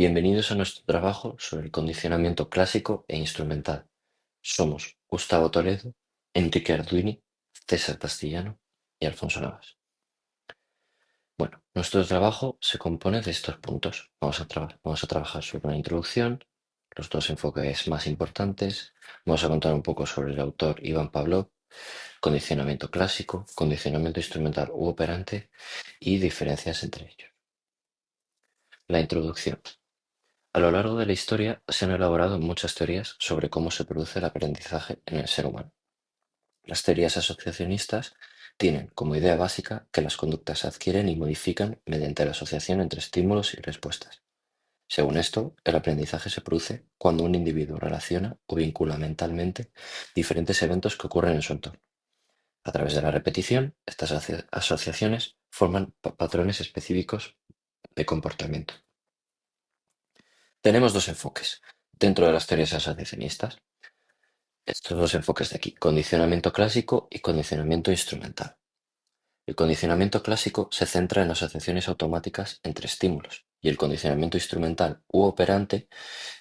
Bienvenidos a nuestro trabajo sobre el condicionamiento clásico e instrumental. Somos Gustavo Toledo, Enrique Arduini, César Castellano y Alfonso Navas. Bueno, nuestro trabajo se compone de estos puntos. Vamos a trabajar sobre una introducción, los dos enfoques más importantes. Vamos a contar un poco sobre el autor Iván Pavlov, condicionamiento clásico, condicionamiento instrumental u operante y diferencias entre ellos. La introducción. A lo largo de la historia se han elaborado muchas teorías sobre cómo se produce el aprendizaje en el ser humano. Las teorías asociacionistas tienen como idea básica que las conductas se adquieren y modifican mediante la asociación entre estímulos y respuestas. Según esto, el aprendizaje se produce cuando un individuo relaciona o vincula mentalmente diferentes eventos que ocurren en su entorno. A través de la repetición, estas asociaciones forman patrones específicos de comportamiento. Tenemos dos enfoques dentro de las teorías asociacionistas. Estos dos enfoques de aquí, condicionamiento clásico y condicionamiento instrumental. El condicionamiento clásico se centra en asociaciones automáticas entre estímulos y el condicionamiento instrumental u operante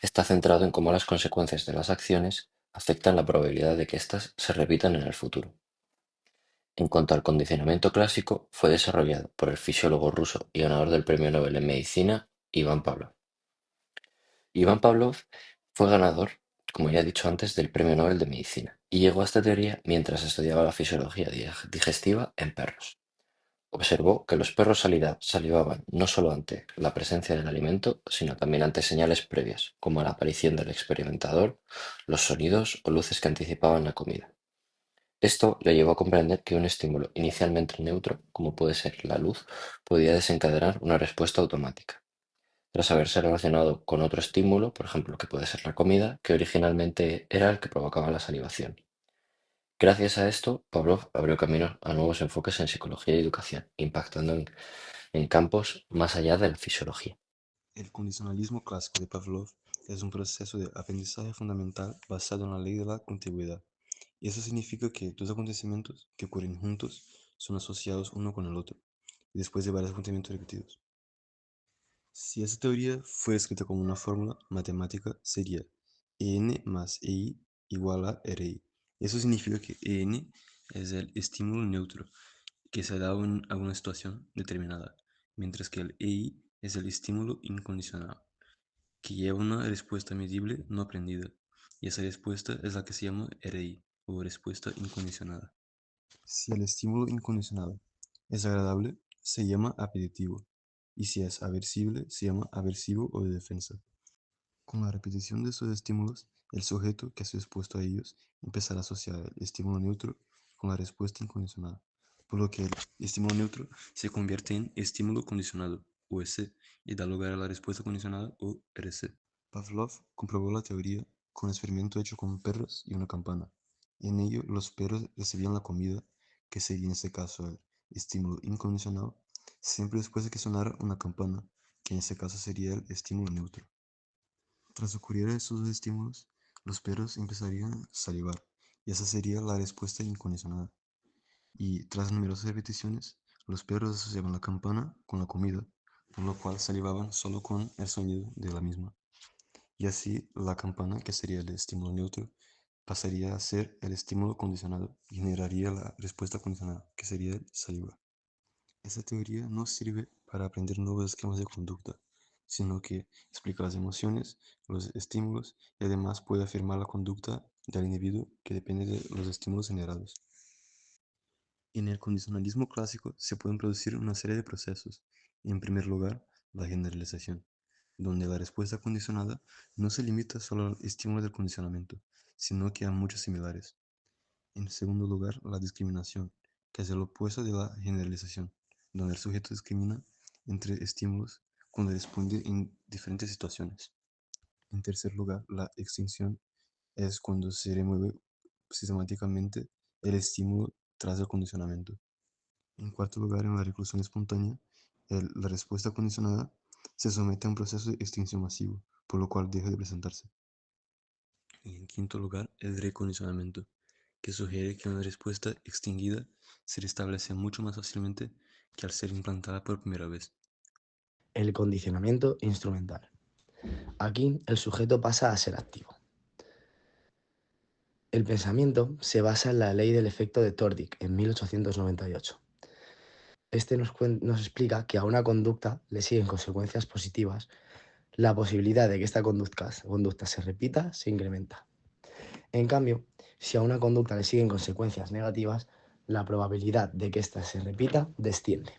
está centrado en cómo las consecuencias de las acciones afectan la probabilidad de que éstas se repitan en el futuro. En cuanto al condicionamiento clásico, fue desarrollado por el fisiólogo ruso y ganador del Premio Nobel en Medicina, Iván Pavlov. Iván Pavlov fue ganador, como ya he dicho antes, del Premio Nobel de Medicina y llegó a esta teoría mientras estudiaba la fisiología digestiva en perros. Observó que los perros salivaban no solo ante la presencia del alimento, sino también ante señales previas, como la aparición del experimentador, los sonidos o luces que anticipaban la comida. Esto le llevó a comprender que un estímulo inicialmente neutro, como puede ser la luz, podía desencadenar una respuesta automática tras haberse relacionado con otro estímulo, por ejemplo, que puede ser la comida, que originalmente era el que provocaba la salivación. Gracias a esto, Pavlov abrió camino a nuevos enfoques en psicología y educación, impactando en campos más allá de la fisiología. El condicionalismo clásico de Pavlov es un proceso de aprendizaje fundamental basado en la ley de la continuidad. Y eso significa que dos acontecimientos que ocurren juntos son asociados uno con el otro, después de varios acontecimientos repetidos. Si esa teoría fuera escrita como una fórmula matemática, sería En más EI igual a RI. Eso significa que En es el estímulo neutro que se da en alguna situación determinada, mientras que el EI es el estímulo incondicional, que lleva una respuesta medible no aprendida, y esa respuesta es la que se llama RI, o respuesta incondicionada. Si el estímulo incondicionado es agradable, se llama apelativo, y si es aversible, se llama aversivo o de defensa. Con la repetición de estos estímulos, el sujeto que ha sido expuesto a ellos empezará a asociar el estímulo neutro con la respuesta incondicionada, por lo que el estímulo neutro se convierte en estímulo condicionado, USC, y da lugar a la respuesta condicionada, o RC. Pavlov comprobó la teoría con un experimento hecho con perros y una campana. En ello, los perros recibían la comida, que sería en este caso el estímulo incondicionado, siempre después de que sonara una campana, que en este caso sería el estímulo neutro. Tras ocurrir estos dos estímulos, los perros empezarían a salivar, y esa sería la respuesta incondicionada. Y tras numerosas repeticiones, los perros asociaban la campana con la comida, por lo cual salivaban solo con el sonido de la misma. Y así la campana, que sería el estímulo neutro, pasaría a ser el estímulo condicionado y generaría la respuesta condicionada, que sería el saliva. Esta teoría no sirve para aprender nuevos esquemas de conducta, sino que explica las emociones, los estímulos y además puede afirmar la conducta del individuo que depende de los estímulos generados. En el condicionalismo clásico se pueden producir una serie de procesos. En primer lugar, la generalización, donde la respuesta condicionada no se limita solo al estímulo del condicionamiento, sino que a muchos similares. En segundo lugar, la discriminación, que es el opuesto de la generalización, donde el sujeto discrimina entre estímulos cuando responde en diferentes situaciones. En tercer lugar, la extinción es cuando se remueve sistemáticamente el estímulo tras el condicionamiento. En cuarto lugar, en la reclusión espontánea, la respuesta condicionada se somete a un proceso de extinción masivo, por lo cual deja de presentarse. Y en quinto lugar, el recondicionamiento, que sugiere que una respuesta extinguida se restablece mucho más fácilmente que al ser implantada por primera vez. El condicionamiento instrumental. Aquí el sujeto pasa a ser activo. El pensamiento se basa en la ley del efecto de Tordic en 1898. Este nos explica que a una conducta le siguen consecuencias positivas. La posibilidad de que esta conducta se repita se incrementa. En cambio, si a una conducta le siguen consecuencias negativas, la probabilidad de que ésta se repita desciende.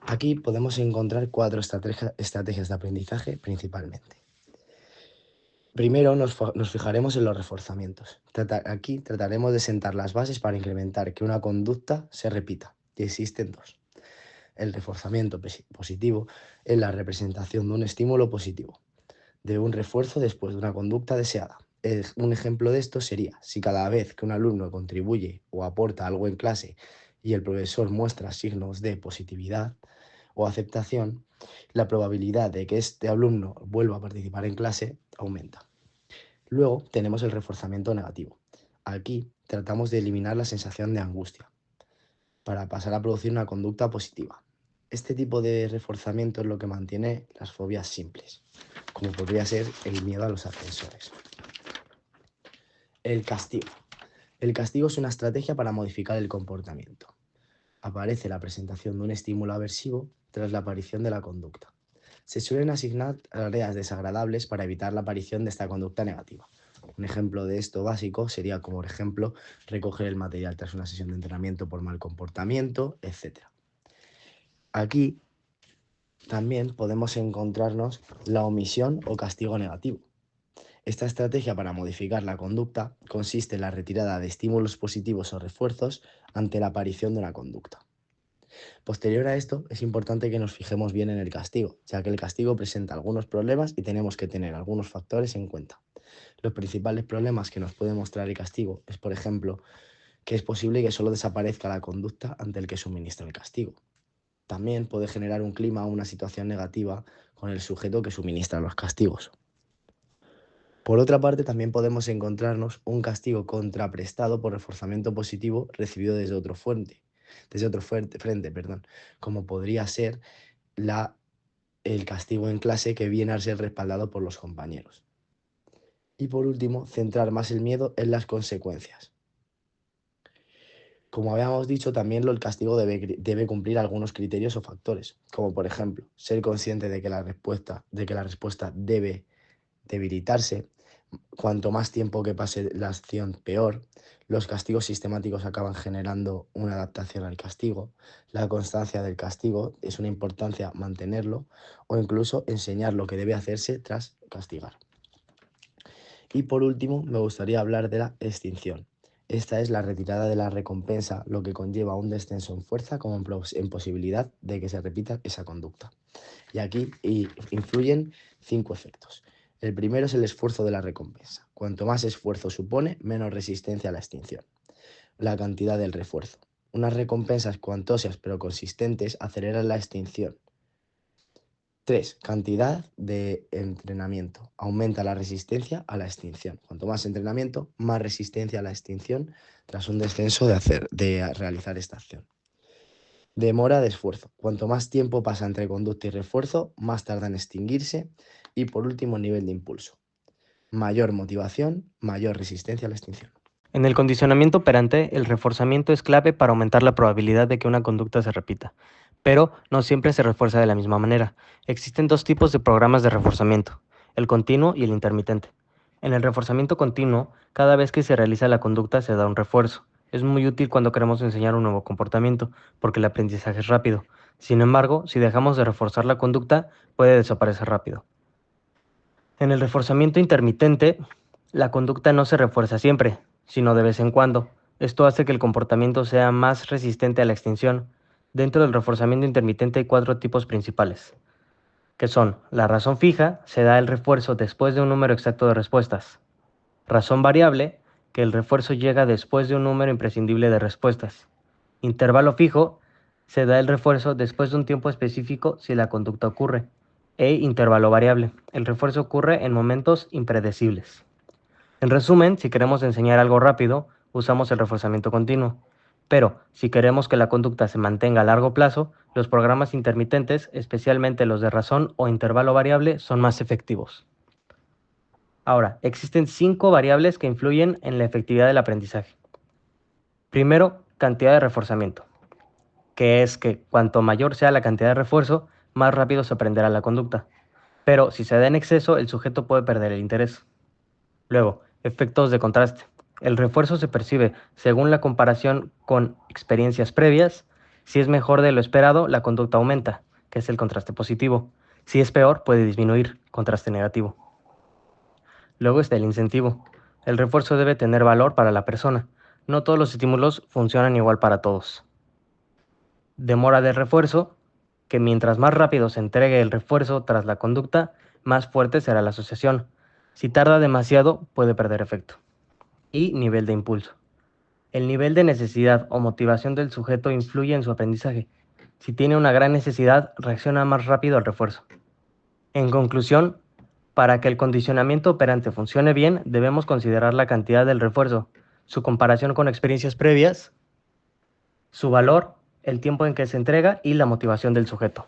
Aquí podemos encontrar 4 estrategias de aprendizaje principalmente. Primero nos fijaremos en los reforzamientos. Aquí trataremos de sentar las bases para incrementar que una conducta se repita, y existen 2. El reforzamiento positivo es la representación de un estímulo positivo, de un refuerzo después de una conducta deseada. Un ejemplo de esto sería, si cada vez que un alumno contribuye o aporta algo en clase y el profesor muestra signos de positividad o aceptación, la probabilidad de que este alumno vuelva a participar en clase aumenta. Luego tenemos el reforzamiento negativo. Aquí tratamos de eliminar la sensación de angustia para pasar a producir una conducta positiva. Este tipo de reforzamiento es lo que mantiene las fobias simples, como podría ser el miedo a los ascensores. El castigo. El castigo es una estrategia para modificar el comportamiento. Aparece la presentación de un estímulo aversivo tras la aparición de la conducta. Se suelen asignar tareas desagradables para evitar la aparición de esta conducta negativa. Un ejemplo de esto básico sería, como por ejemplo, recoger el material tras una sesión de entrenamiento por mal comportamiento, etc. Aquí también podemos encontrarnos la omisión o castigo negativo. Esta estrategia para modificar la conducta consiste en la retirada de estímulos positivos o refuerzos ante la aparición de una conducta. Posterior a esto, es importante que nos fijemos bien en el castigo, ya que el castigo presenta algunos problemas y tenemos que tener algunos factores en cuenta. Los principales problemas que nos puede mostrar el castigo es, por ejemplo, que es posible que solo desaparezca la conducta ante el que suministra el castigo. También puede generar un clima o una situación negativa con el sujeto que suministra los castigos. Por otra parte, también podemos encontrarnos un castigo contraprestado por reforzamiento positivo recibido desde otro frente, como podría ser el castigo en clase que viene a ser respaldado por los compañeros. Y por último, centrar más el miedo en las consecuencias. Como habíamos dicho, también el castigo debe cumplir algunos criterios o factores, como por ejemplo, ser consciente de que la respuesta debe debilitarse. Cuanto más tiempo que pase la acción, peor. Los castigos sistemáticos acaban generando una adaptación al castigo. La constancia del castigo es una importancia mantenerlo o incluso enseñar lo que debe hacerse tras castigar. Y por último, me gustaría hablar de la extinción. Esta es la retirada de la recompensa, lo que conlleva un descenso en fuerza como en posibilidad de que se repita esa conducta. Y aquí influyen 5 efectos. El primero es el esfuerzo de la recompensa. Cuanto más esfuerzo supone, menos resistencia a la extinción. La cantidad del refuerzo. Unas recompensas cuantosas pero consistentes aceleran la extinción. 3. Cantidad de entrenamiento. Aumenta la resistencia a la extinción. Cuanto más entrenamiento, más resistencia a la extinción tras un descenso de realizar esta acción. Demora de esfuerzo. Cuanto más tiempo pasa entre conducta y refuerzo, más tarda en extinguirse. Y por último, nivel de impulso. Mayor motivación, mayor resistencia a la extinción. En el condicionamiento operante, el reforzamiento es clave para aumentar la probabilidad de que una conducta se repita, pero no siempre se refuerza de la misma manera. Existen 2 tipos de programas de reforzamiento, el continuo y el intermitente. En el reforzamiento continuo, cada vez que se realiza la conducta se da un refuerzo. Es muy útil cuando queremos enseñar un nuevo comportamiento, porque el aprendizaje es rápido. Sin embargo, si dejamos de reforzar la conducta, puede desaparecer rápido. En el reforzamiento intermitente, la conducta no se refuerza siempre, sino de vez en cuando. Esto hace que el comportamiento sea más resistente a la extinción. Dentro del reforzamiento intermitente hay 4 tipos principales, que son: la razón fija, se da el refuerzo después de un número exacto de respuestas; razón variable, que el refuerzo llega después de un número imprescindible de respuestas; intervalo fijo, se da el refuerzo después de un tiempo específico si la conducta ocurre; e intervalo variable, el refuerzo ocurre en momentos impredecibles. En resumen, si queremos enseñar algo rápido, usamos el reforzamiento continuo. Pero si queremos que la conducta se mantenga a largo plazo, Los programas intermitentes, especialmente los de razón o intervalo variable, son más efectivos. Ahora, existen 5 variables que influyen en la efectividad del aprendizaje. Primero, cantidad de reforzamiento, que es que cuanto mayor sea la cantidad de refuerzo, más rápido se aprenderá la conducta. Pero si se da en exceso, el sujeto puede perder el interés. Luego, efectos de contraste. El refuerzo se percibe según la comparación con experiencias previas. Si es mejor de lo esperado, la conducta aumenta, que es el contraste positivo. Si es peor, puede disminuir, contraste negativo. Luego está el incentivo. El refuerzo debe tener valor para la persona. No todos los estímulos funcionan igual para todos. Demora de refuerzo, que mientras más rápido se entregue el refuerzo tras la conducta, más fuerte será la asociación. Si tarda demasiado, puede perder efecto. Y nivel de impulso. El nivel de necesidad o motivación del sujeto influye en su aprendizaje. Si tiene una gran necesidad, reacciona más rápido al refuerzo. En conclusión, para que el condicionamiento operante funcione bien, debemos considerar la cantidad del refuerzo, su comparación con experiencias previas, su valor, el tiempo en que se entrega y la motivación del sujeto.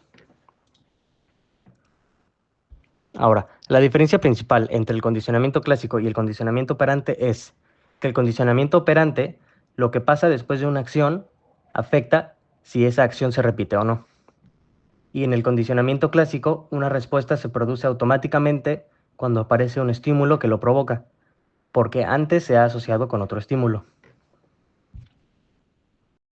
Ahora, la diferencia principal entre el condicionamiento clásico y el condicionamiento operante es que el condicionamiento operante, lo que pasa después de una acción, afecta si esa acción se repite o no. Y en el condicionamiento clásico, una respuesta se produce automáticamente cuando aparece un estímulo que lo provoca, porque antes se ha asociado con otro estímulo.